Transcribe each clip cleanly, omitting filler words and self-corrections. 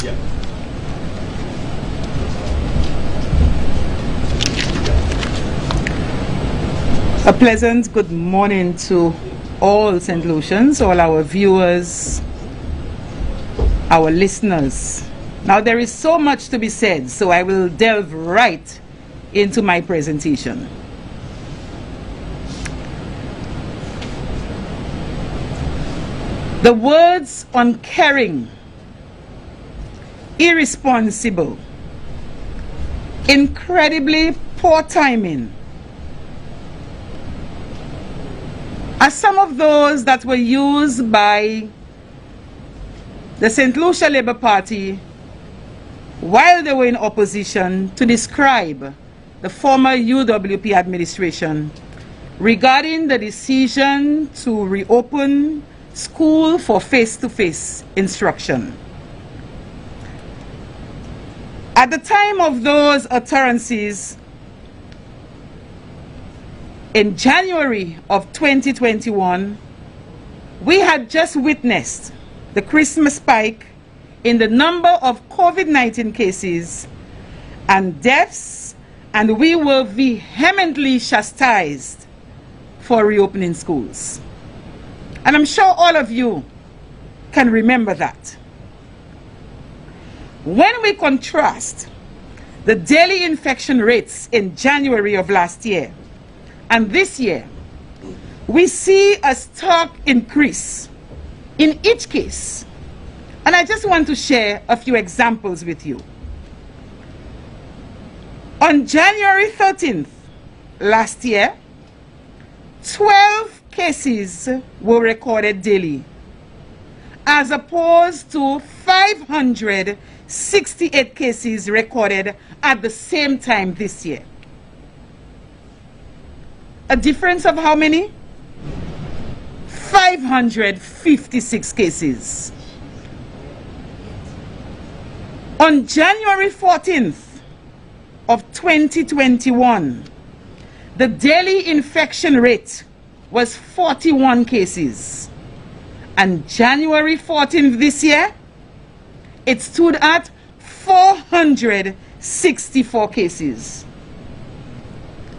A pleasant good morning to all Saint Lucians, all our viewers, our listeners. Now there is so much to be said, so I will delve right into my presentation. The words uncaring, irresponsible, incredibly poor timing are some of those that were used by the Saint Lucia Labour Party while they were in opposition to describe the former UWP administration regarding the decision to reopen school for face-to-face instruction. At the time of those utterances, in January of 2021, we had just witnessed the Christmas spike in the number of COVID-19 cases and deaths, and we were vehemently chastised for reopening schools. And I'm sure all of you can remember that. When we contrast the daily infection rates in January of last year and this year, we see a stark increase in each case. And I just want to share a few examples with you. On January 13th last year, 12 cases were recorded daily, as opposed to 568 cases recorded at the same time this year. A difference of how many? 556 cases. On January 14th of 2021, the daily infection rate was 41 cases. And January 14th this year, it stood at 464 cases.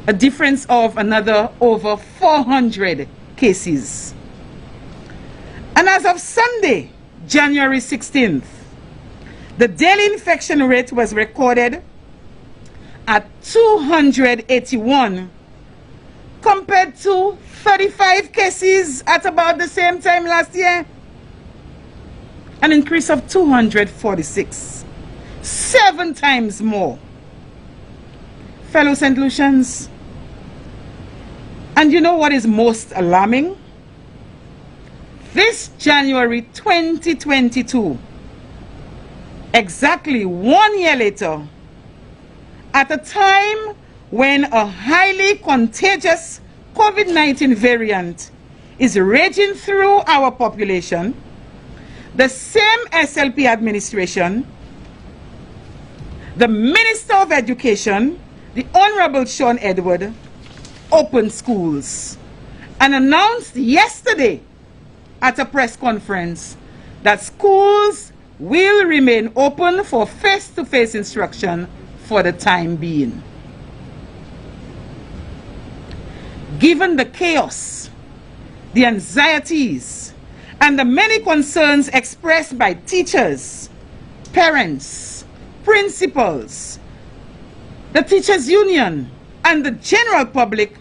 A difference of another over 400 cases. And as of Sunday, January 16th, the daily infection rate was recorded at 281 compared to 35 cases at about the same time last year. An increase of 246, 7 times more. Fellow Saint Lucians, and you know what is most alarming? This January 2022, exactly 1 year later, at a time when a highly contagious COVID-19 variant is raging through our population, the same SLP administration, the Minister of Education, the Honorable Sean Edward, opened schools and announced yesterday at a press conference that schools will remain open for face-to-face instruction for the time being. Given the chaos, the anxieties, and the many concerns expressed by teachers, parents, principals, the teachers' union, and the general public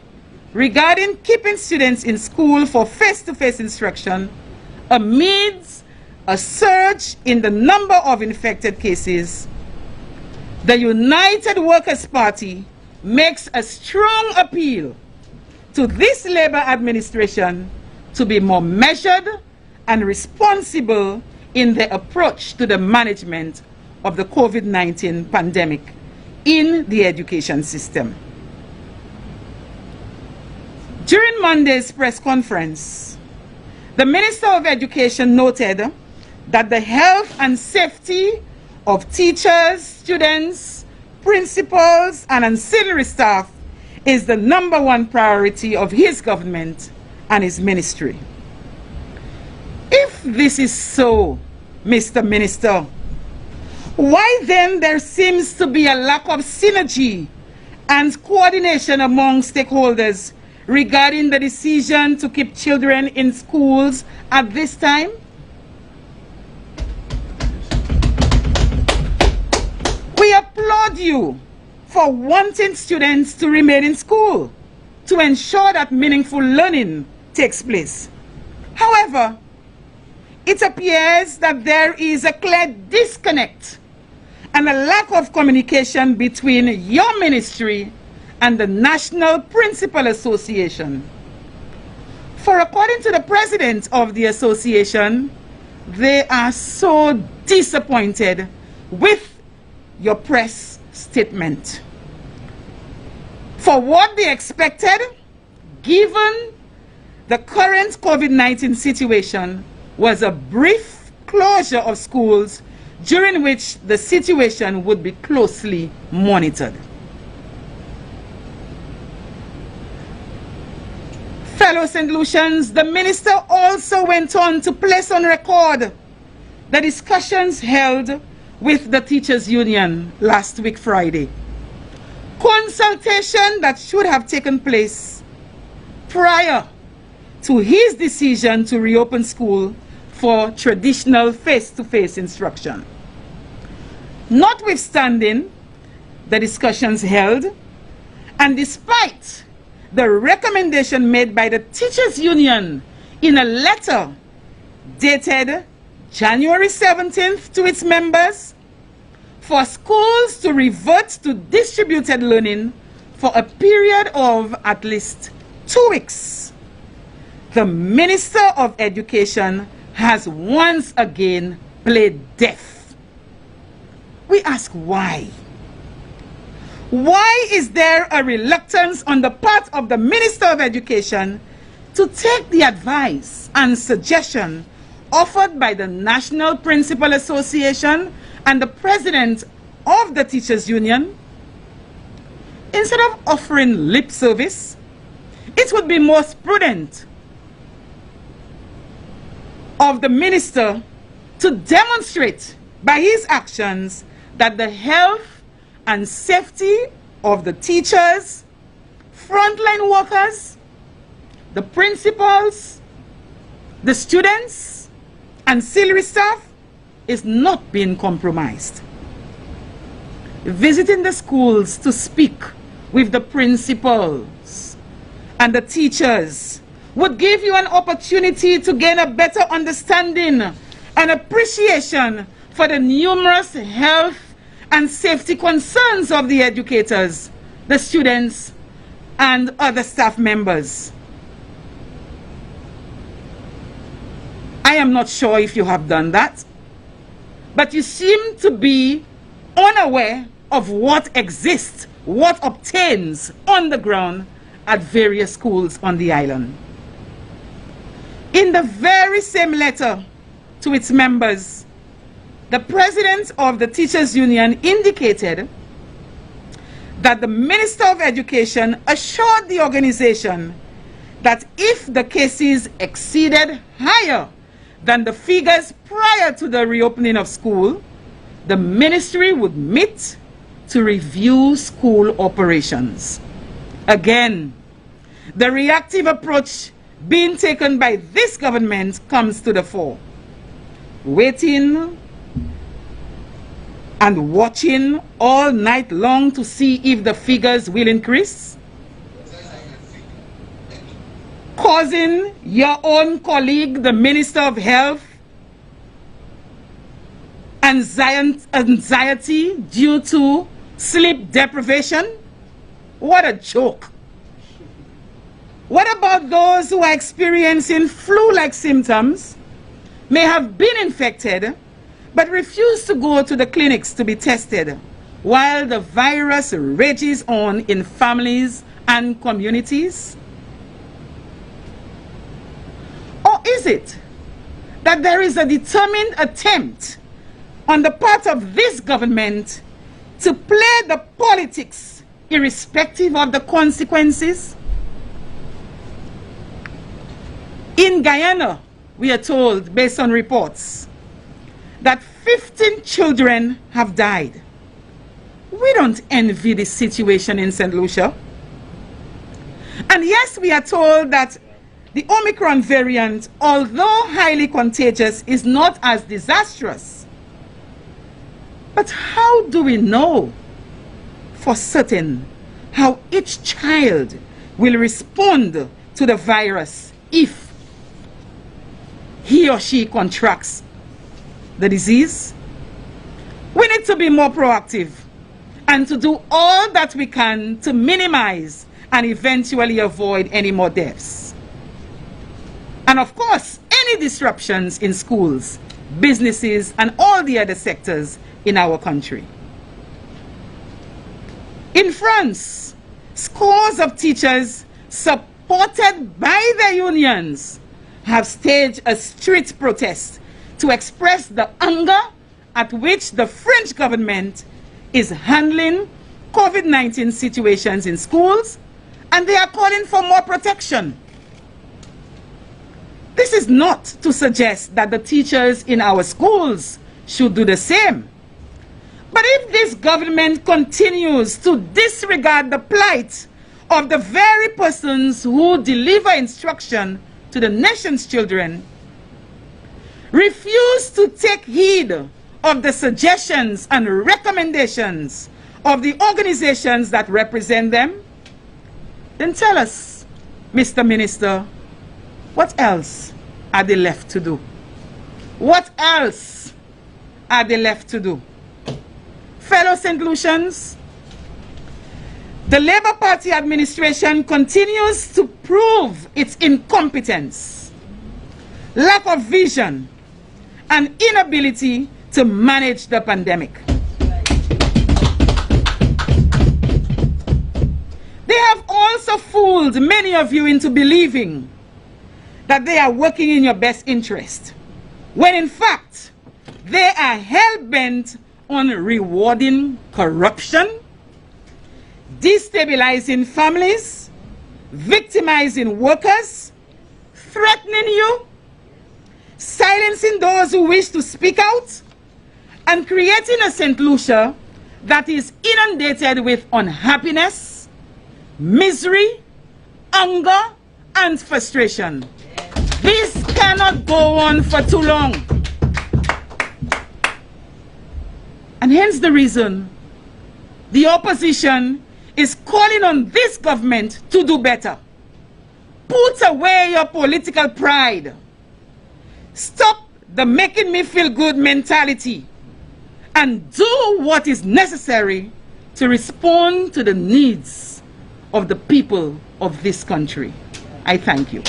regarding keeping students in school for face-to-face instruction amidst a surge in the number of infected cases, the United Workers' Party makes a strong appeal to this Labour administration to be more measured and responsible in their approach to the management of the COVID-19 pandemic in the education system. During Monday's press conference, the Minister of Education noted that the health and safety of teachers, students, principals, and ancillary staff is the #1 priority of his government and his ministry. If this is so, Mr. Minister, Why then there seems to be a lack of synergy and coordination among stakeholders regarding the decision to keep children in schools at this time? We applaud you for wanting students to remain in school to ensure that meaningful learning takes place. However, it appears that there is a clear disconnect and a lack of communication between your ministry and the National Principal Association. For according to the president of the association, they are so disappointed with your press statement. For what they expected, given the current COVID-19 situation, was a brief closure of schools during which the situation would be closely monitored. Fellow Saint Lucians, the minister also went on to place on record the discussions held with the teachers' union last week Friday. Consultation that should have taken place prior to his decision to reopen school for traditional face-to-face instruction. Notwithstanding the discussions held, and despite the recommendation made by the teachers' union in a letter dated January 17th to its members, for schools to revert to distributed learning for a period of at least 2 weeks, the Minister of Education has once again played deaf. We ask why? Why is there a reluctance on the part of the Minister of Education to take the advice and suggestion offered by the National Principal Association and the President of the Teachers Union? Instead of offering lip service, it would be most prudent of the minister to demonstrate by his actions that the health and safety of the teachers, frontline workers, the principals, the students, ancillary staff is not being compromised. Visiting the schools to speak with the principals and the teachers would give you an opportunity to gain a better understanding and appreciation for the numerous health and safety concerns of the educators, the students, and other staff members. I am not sure if you have done that, but you seem to be unaware of what exists, what obtains on the ground at various schools on the island. In the very same letter to its members, the president of the Teachers Union indicated that the Minister of Education assured the organization that if the cases exceeded higher than the figures prior to the reopening of school, the ministry would meet to review school operations. Again, the reactive approach being taken by this government comes to the fore. Waiting and watching all night long to see if the figures will increase, causing your own colleague, the Minister of Health, anxiety due to sleep deprivation. What a joke. What about those who are experiencing flu-like symptoms, may have been infected, but refuse to go to the clinics to be tested, while the virus rages on in families and communities? Or is it that there is a determined attempt on the part of this government to play the politics irrespective of the consequences? In Guyana, we are told, based on reports, that 15 children have died. We don't envy the situation in St. Lucia. And yes, we are told that the Omicron variant, although highly contagious, is not as disastrous. But how do we know for certain how each child will respond to the virus if he or she contracts the disease? We need to be more proactive and to do all that we can to minimize and eventually avoid any more deaths. And of course, any disruptions in schools, businesses, and all the other sectors in our country. In France, scores of teachers supported by their unions have staged a street protest to express the anger at which the French government is handling COVID-19 situations in schools, and they are calling for more protection. This is not to suggest that the teachers in our schools should do the same. But if this government continues to disregard the plight of the very persons who deliver instruction to the nation's children, refuse to take heed of the suggestions and recommendations of the organizations that represent them, then tell us, Mr. Minister, what else are they left to do? What else are they left to do? Fellow Saint Lucians, the Labour Party administration continues to prove its incompetence, lack of vision, and inability to manage the pandemic. They have also fooled many of you into believing that they are working in your best interest, when in fact they are hell-bent on rewarding corruption, destabilizing families, victimizing workers, threatening you, silencing those who wish to speak out, and creating a St. Lucia that is inundated with unhappiness, misery, anger, and frustration. This cannot go on for too long. And hence the reason the opposition is calling on this government to do better. Put away your political pride. Stop the making me feel good mentality and do what is necessary to respond to the needs of the people of this country. I thank you.